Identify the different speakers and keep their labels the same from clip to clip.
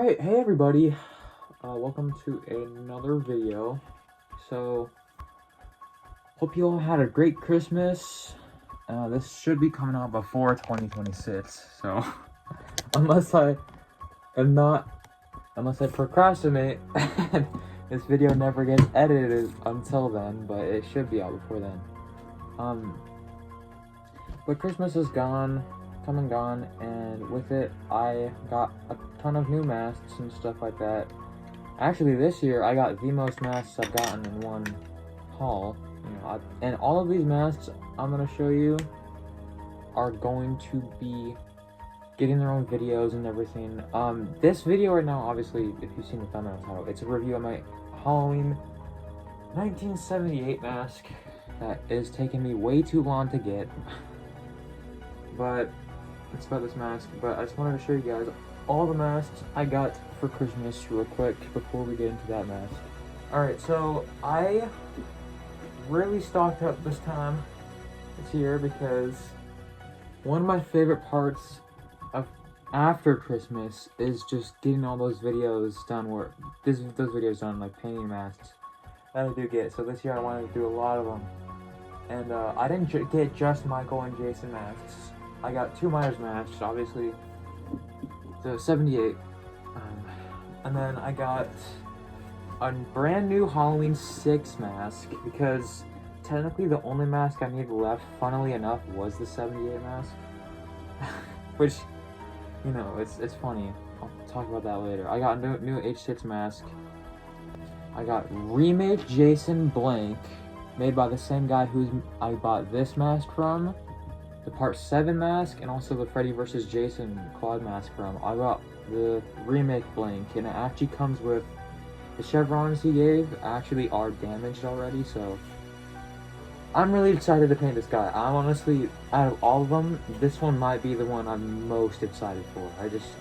Speaker 1: Alright, hey everybody, welcome to another video. So, hope you all had a great Christmas. This should be coming out before 2026, so, unless I procrastinate, this video never gets edited until then, but it should be out before then. But Christmas is come and gone, and with it, I got a ton of new masks and stuff like that. Actually, this year, I got the most masks I've gotten in one haul. And all of these masks I'm going to show you are going to be getting their own videos and everything. This video right now, obviously, if you've seen the thumbnail title, it's a review of my Halloween 1978 mask that is taking me way too long to get. But it's about this mask, but I just wanted to show you guys all the masks I got for Christmas real quick before we get into that mask. Alright, so I really stocked up this time this year because one of my favorite parts of after Christmas is just getting all those videos done like painting masks that I do get. So this year I wanted to do a lot of them. And I didn't get just Michael and Jason masks. I got two Myers masks, obviously, the 78, and then I got a brand new Halloween 6 mask, because technically the only mask I needed left, funnily enough, was the 78 mask, which, you know, it's funny. I'll talk about that later. I got a new H6 mask. I got remake Jason Blank, made by the same guy who I bought this mask from. The Part 7 mask, and also the Freddy vs. Jason quad mask from. I got the remake Blank, and it actually comes with the chevrons he gave actually are damaged already, so I'm really excited to paint this guy. I'm honestly, out of all of them, this one might be the one I'm most excited for.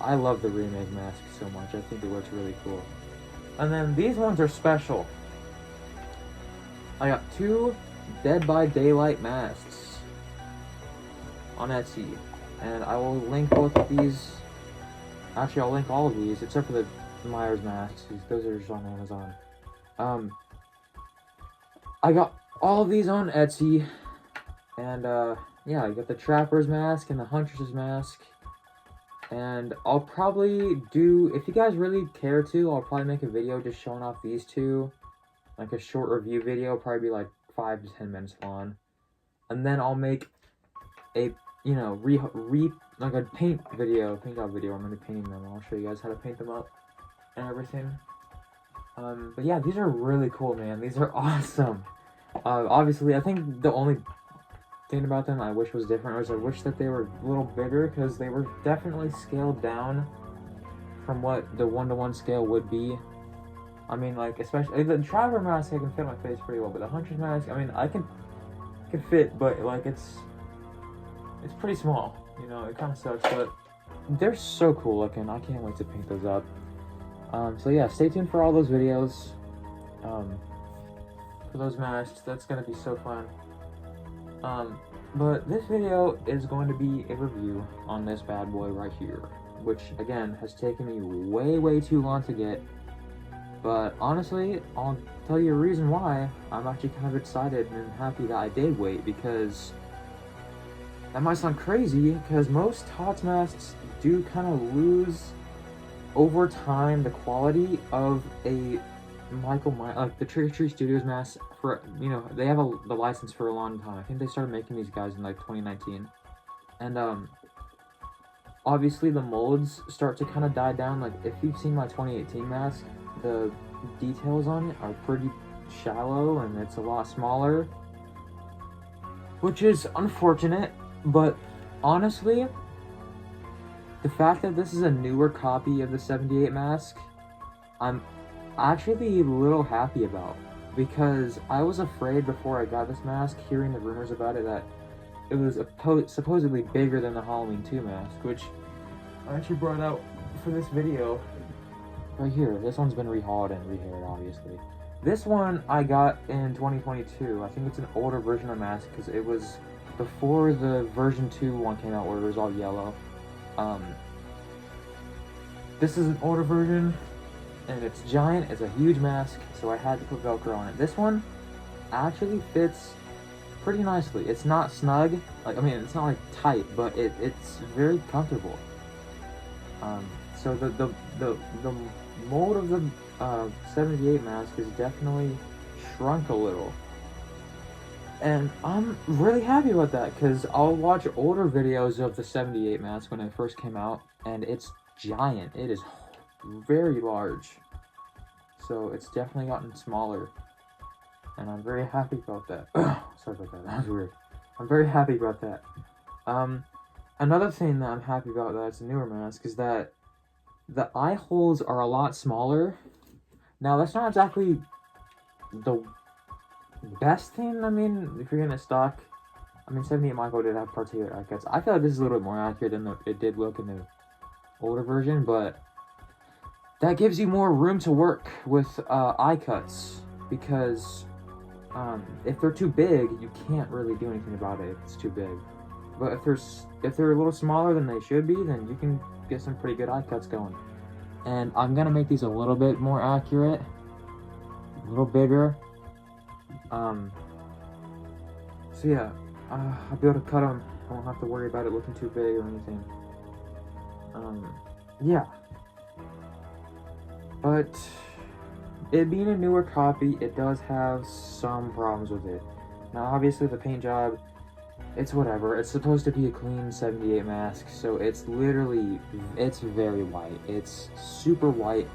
Speaker 1: I love the remake mask so much. I think it looks really cool. And then these ones are special. I got two Dead by Daylight masks on Etsy, and I will link both of these. Actually, I'll link all of these except for the Myers masks. Those are just on Amazon. I got all of these on Etsy, and yeah, I got the Trapper's mask and the Huntress's mask. And I'll probably do, if you guys really care to, I'll probably make a video just showing off these two, like a short review video, probably be like 5 to 10 minutes long, and then I'll make a like a paint out video. I'm gonna be painting them. I'll show you guys how to paint them up and everything. But yeah, these are really cool, man. These are awesome. Obviously, I think the only thing about them I wish was different was I wish that they were a little bigger, because they were definitely scaled down from what the 1-to-1 scale would be. I mean, like, especially the Traveler mask, I can fit my face pretty well, but the Hunter's mask, I mean, I can fit, but like it's pretty small, you know. It kind of sucks, but they're so cool looking. I can't wait to paint those up. So yeah, stay tuned for all those videos, for those masks. That's gonna be so fun. But this video is going to be a review on this bad boy right here, which again has taken me way too long to get. But honestly, I'll tell you a reason why I'm actually kind of excited and happy that I did wait, because that might sound crazy, because most Tots masks do kind of lose over time the quality of a Michael Myers, like the Trick or Treat Studios mask. For, you know, they have the license for a long time. I think they started making these guys in like 2019, and obviously the molds start to kind of die down. Like if you've seen my 2018 mask, the details on it are pretty shallow and it's a lot smaller, which is unfortunate. But honestly, the fact that this is a newer copy of the 78 mask, I'm actually a little happy about, because I was afraid before I got this mask, hearing the rumors about it, that it was supposedly bigger than the Halloween 2 mask, which I actually brought out for this video right here. This one's been rehauled and rehaired, obviously. This one I got in 2022. I think it's an older version of mask, because it was before the version 2 one came out where it was all yellow. this is an older version, and it's giant, it's a huge mask, so I had to put Velcro on it. This one actually fits pretty nicely. It's not snug, like, I mean, it's not like tight, but it's very comfortable. So the mold of the 78 mask is definitely shrunk a little. And I'm really happy about that, because I'll watch older videos of the 78 mask when it first came out, and it's giant. It is very large. So it's definitely gotten smaller. And I'm very happy about that. Sorry about that, that was weird. I'm very happy about that. Another thing that I'm happy about that's a newer mask is that the eye holes are a lot smaller. Now, that's not exactly the best thing. I mean, if you're getting it stock, I mean, 78 Michael did have particular eye cuts. I feel like this is a little bit more accurate than it did look in the older version, but that gives you more room to work with eye cuts, because if they're too big, you can't really do anything about it if it's too big. But if they're a little smaller than they should be, then you can get some pretty good eye cuts going. And I'm gonna make these a little bit more accurate, a little bigger. So yeah, I'll be able to cut them. I won't have to worry about it looking too big or anything. Yeah. But it being a newer copy, it does have some problems with it. Now, obviously, the paint job, it's whatever. It's supposed to be a clean 78 mask, so it's literally, it's very white. It's super white.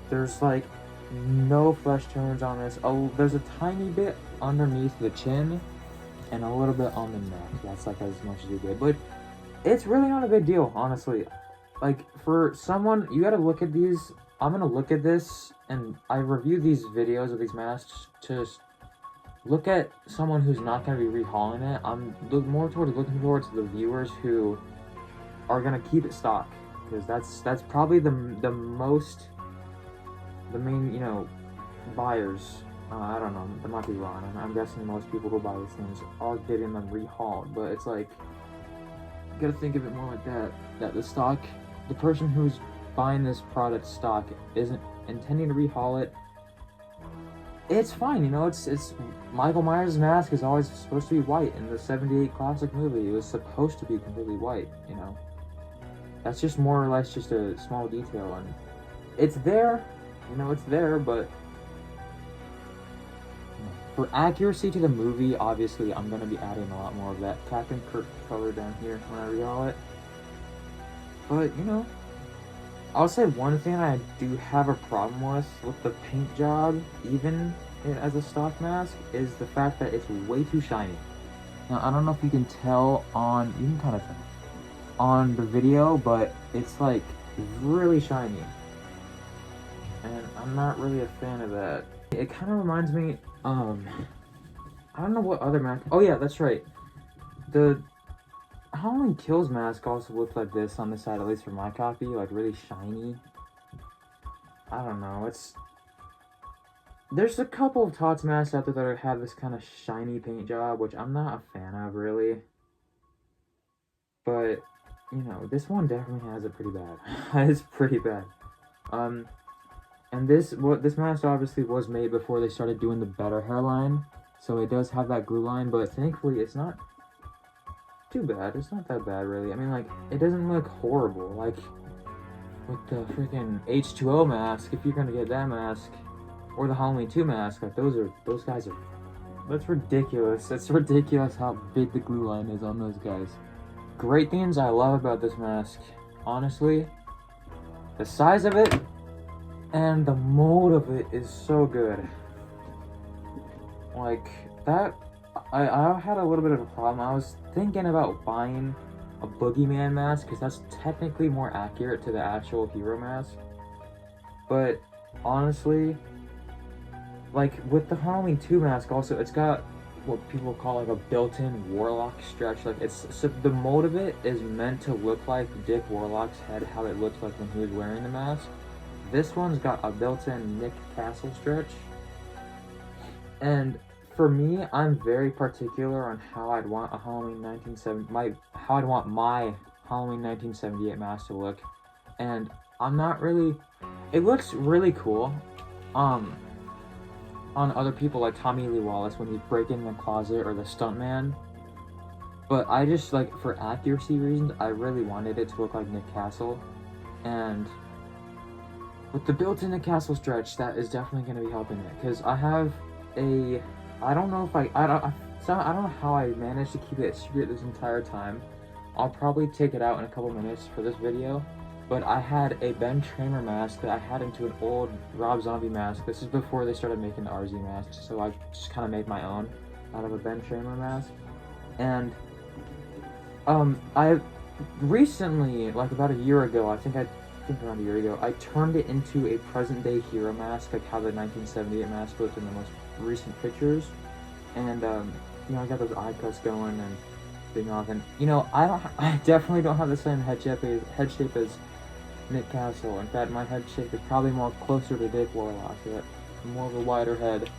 Speaker 1: There's like no flesh tones on this. Oh, there's a tiny bit underneath the chin and a little bit on the neck. That's like as much as you get, but it's really not a big deal, honestly. Like, for someone, you gotta look at these. I'm gonna look at this, and I review these videos of these masks to look at someone who's not gonna be rehauling it. I'm more looking towards the viewers who are gonna keep it stock, because that's probably the main, you know, buyers. I don't know, that might be wrong. I'm guessing most people who buy these things are getting them rehauled, but it's like, you gotta think of it more like that. That the stock, the person who's buying this product stock isn't intending to rehaul it. It's fine, you know. It's Michael Myers' mask is always supposed to be white. In the 78 classic movie, it was supposed to be completely white, you know. That's just more or less just a small detail, and it's there, you know, it's there, but for accuracy to the movie, obviously, I'm going to be adding a lot more of that Captain Kirk color down here when I rehaul it. But, you know, I'll say one thing I do have a problem with the paint job, even as a stock mask, is the fact that it's way too shiny. Now, I don't know if you can tell you can kind of tell on the video, but it's like really shiny. And I'm not really a fan of that. It kind of reminds me, I don't know what other mask. Oh yeah, that's right. The Halloween Kills mask also looked like this on the side, at least for my copy, like really shiny. I don't know, there's a couple of Tots masks out there that have this kind of shiny paint job, which I'm not a fan of, really. But, you know, this one definitely has it pretty bad. It's pretty bad. And this mask obviously was made before they started doing the better hairline, so it does have that glue line, but thankfully it's not too bad. It's not that bad, really. I mean, like, it doesn't look horrible. Like, with the freaking H2O mask, if you're gonna get that mask, or the Halloween 2 mask, like, those guys are, that's ridiculous. It's ridiculous how big the glue line is on those guys. Great things I love about this mask, honestly, the size of it, and the mold of it is so good. Like, that, I had a little bit of a problem. I was thinking about buying a boogeyman mask, because that's technically more accurate to the actual hero mask. But, honestly, like, with the Halloween 2 mask also, it's got what people call like a built-in warlock stretch. Like, so the mold of it is meant to look like Dick Warlock's head, how it looked like when he was wearing the mask. This one's got a built-in Nick Castle stretch. And for me, I'm very particular on how I'd want my Halloween 1978 mask to look. And I'm not really. It looks really cool, on other people like Tommy Lee Wallace when he's breaking the closet or the stuntman. But I just like for accuracy reasons, I really wanted it to look like Nick Castle, and with the built-in Nick Castle stretch, that is definitely going to be helping it because I have a. I don't know if I don't know how I managed to keep it secret this entire time. I'll probably take it out in a couple minutes for this video. But I had a Ben Tramer mask that I had into an old Rob Zombie mask. This is before they started making the RZ masks, so I just kind of made my own out of a Ben Tramer mask. And I recently, like about a year ago, I think around a year ago, I turned it into a present-day hero mask, like how the 1978 mask looked in the most recent pictures. And you know, I got those eye cuts going and being off, and you know, I definitely don't have the same head shape as Nick Castle. In fact, my head shape is probably more closer to Dick Warlock, more of a wider head,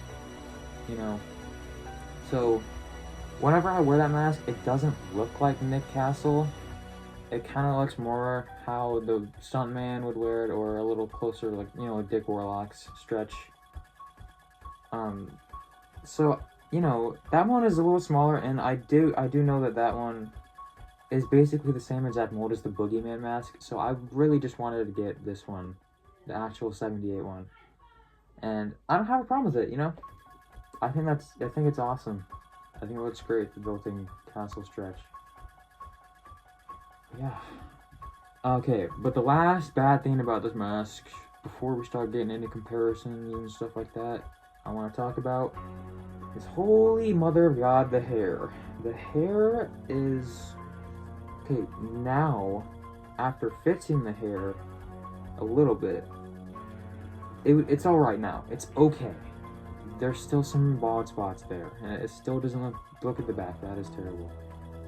Speaker 1: you know. So, whenever I wear that mask, it doesn't look like Nick Castle. It kind of looks more how the stuntman would wear it, or a little closer, like, you know, Dick Warlock's stretch. So, you know, that one is a little smaller, and I do know that one is basically the same exact mold as the Boogeyman mask, so I really just wanted to get this one, the actual 78 one. And I don't have a problem with it, you know? I think it's awesome. I think it looks great, the built-in castle stretch. Yeah. Okay, but the last bad thing about this mask, before we start getting into comparisons and stuff like that, I want to talk about is, holy mother of God, the hair. The hair is... Okay, now, after fixing the hair a little bit, it's alright now. It's okay. There's still some bald spots there, and it still doesn't look at the back. That is terrible.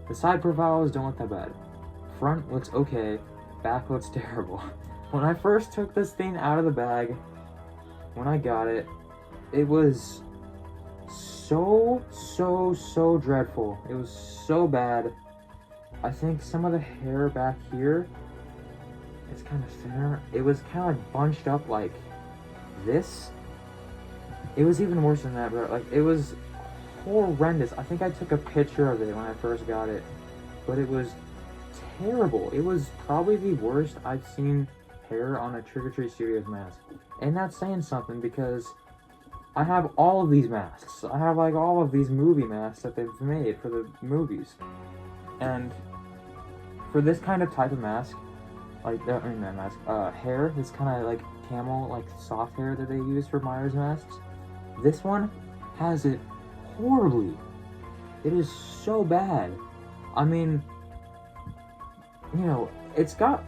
Speaker 1: The side profiles don't look that bad. Front looks okay. Back looks terrible. When I first took this thing out of the bag, when I got it, it was so dreadful. It was so bad. I think some of the hair back here is kind of thinner. It was kind of like bunched up like this. It was even worse than that, bro. Like, it was horrendous. I think I took a picture of it when I first got it, but it was terrible. It was probably the worst I've seen hair on a Trick or Treat Studios mask. And that's saying something, because I have all of these masks. I have like all of these movie masks that they've made for the movies. And for this kind of type of mask, like, I mean, not mask, hair, this kind of like camel, like soft hair that they use for Myers masks, this one has it horribly. It is so bad. I mean, you know, it's got,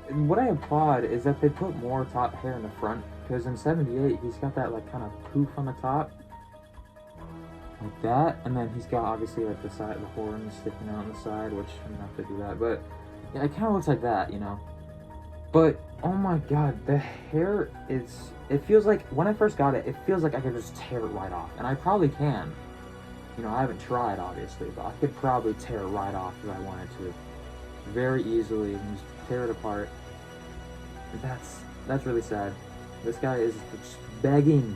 Speaker 1: what I applaud is that they put more top hair in the front, because in 78 he's got that like kind of poof on the top, like that, and then he's got obviously like the side, the horns sticking out on the side, which I'm gonna have to do that, but yeah, it kind of looks like that, you know. But oh my god, the hair is, it feels like, when I first got it, it feels like I could just tear it right off, and I probably can. You know, I haven't tried obviously, but I could probably tear it right off if I wanted to, very easily, and just tear it apart. That's really sad. This guy is just begging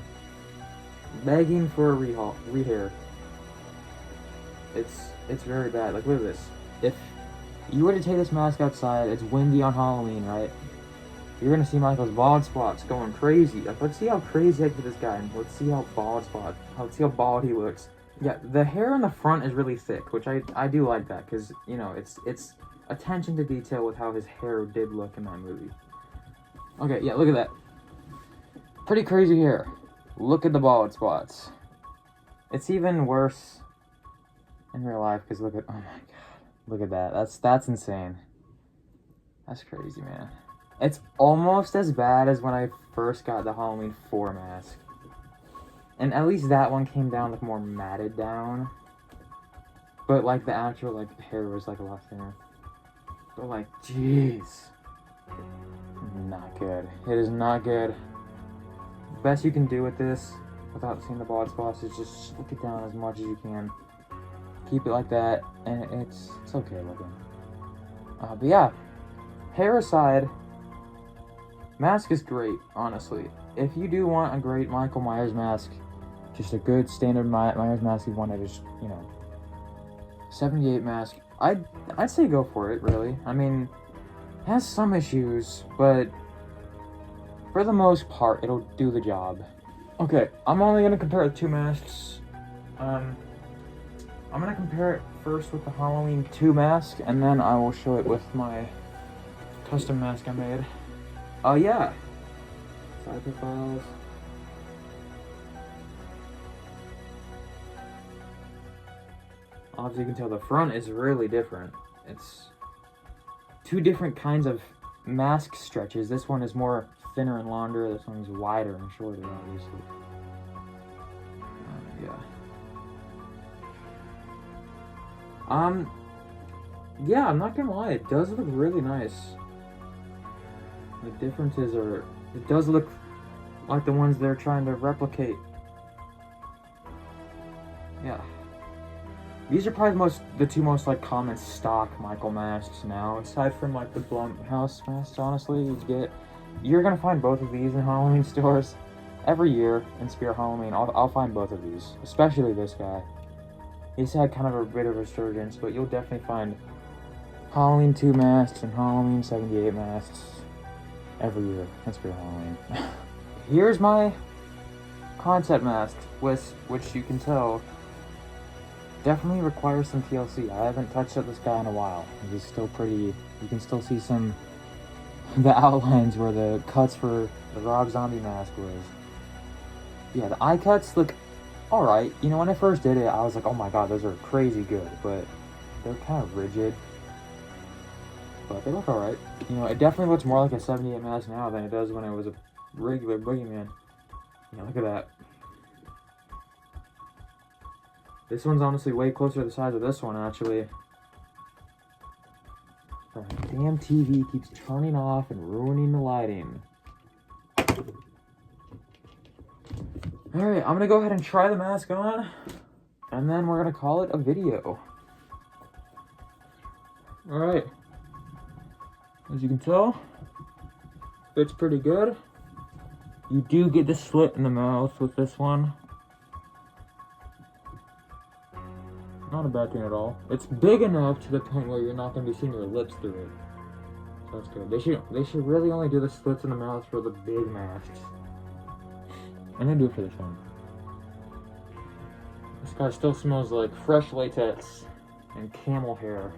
Speaker 1: for a rehair. It's very bad. Like, look at this. If you were to take this mask outside, it's windy on Halloween, right? You're gonna see Michael's bald spots going crazy. Like, let's see how crazy I get this guy, and let's see how let's see how bald he looks. Yeah, the hair in the front is really thick, which I do like that, because, you know, it's attention to detail with how his hair did look in that movie. Okay, yeah, look at that. Pretty crazy hair. Look at the bald spots. It's even worse in real life, because look at, oh my god, look at that. That's insane. That's crazy, man. It's almost as bad as when I first got the Halloween 4 mask. And at least that one came down like more matted down. But like the actual like hair was like a lot thinner. But like, jeez. Not good. It is not good. The best you can do with this, without seeing the bald spots, is just slick it down as much as you can. Keep it like that, and it's okay looking. But yeah, hair aside, Mask is great, honestly. If you do want a great Michael Myers mask, just a good standard Myers mask you want to just, 78 mask, I'd say go for it, really. I mean, it has some issues, but for the most part, it'll do the job. Okay, I'm only going to compare the two masks. I'm going to compare it first with the Halloween 2 mask, and then I will show it with my custom mask I made. Yeah. Side profiles. Obviously, you can tell the front is really different. It's two different kinds of mask stretches. This one is more thinner and longer. This one's wider and shorter, obviously. Yeah, I'm not gonna lie, it does look really nice. The differences are, it does look like the ones they're trying to replicate. Yeah. These are probably the two most like common stock Michael masks now, aside from like the Blumhouse masks. Honestly, you're gonna find both of these in Halloween stores every year in Spirit Halloween. I'll find both of these, especially this guy. He's had kind of a bit of a resurgence, but you'll definitely find Halloween 2 masks and Halloween 78 masks every year in Spirit Halloween. Here's my concept mask, which you can tell definitely requires some TLC. I haven't touched up this guy in a while. He's still pretty, you can still see the outlines where the cuts for the Rob Zombie mask was. Yeah, the eye cuts look alright. When I first did it, I was like, oh my god, those are crazy good, but they're kind of rigid. But they look alright. It definitely looks more like a 78 mask now than it does when it was a regular boogeyman. Look at that. This one's honestly way closer to the size of this one, actually. The damn TV keeps turning off and ruining the lighting. Alright, I'm gonna go ahead and try the mask on, and then we're gonna call it a video. Alright. As you can tell, fits pretty good. You do get the slit in the mouth with this one. Not a bad thing at all. It's big enough to the point where you're not gonna be seeing your lips through it. So that's good. They should really only do the slits in the mouth for the big masks. And then do it for this one. This guy still smells like fresh latex and camel hair.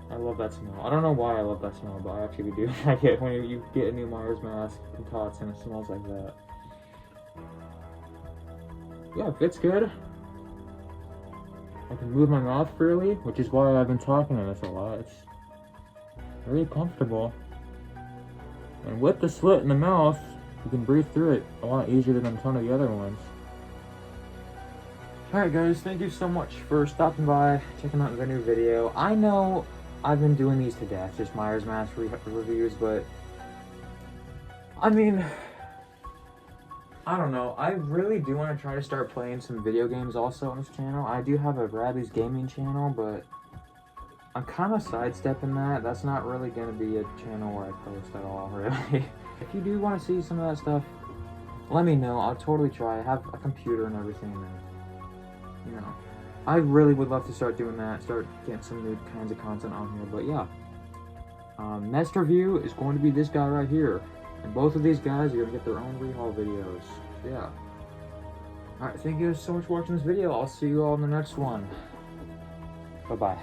Speaker 1: I love that smell. I don't know why I love that smell, but I actually do like it when you get a new Myers mask from Tots and it smells like that. Yeah, it fits good. I can move my mouth freely, which is why I've been talking in this a lot. It's very comfortable. And with the slit in the mouth, you can breathe through it a lot easier than a ton of the other ones. Alright guys, thank you so much for stopping by, checking out the new video. I know I've been doing these to death, just Myers mask reviews, but I mean, I don't know. I really do want to try to start playing some video games also on this channel. I do have a Bradley's Gaming channel, but I'm kind of sidestepping that. That's not really going to be a channel where I post at all, really. If you do want to see some of that stuff, let me know. I'll totally try. I have a computer and everything, and, I really would love to start doing that, start getting some new kinds of content on here, but yeah. Next review is going to be this guy right here. And both of these guys are going to get their own rehaul videos. Yeah. Alright, thank you so much for watching this video. I'll see you all in the next one. Bye-bye.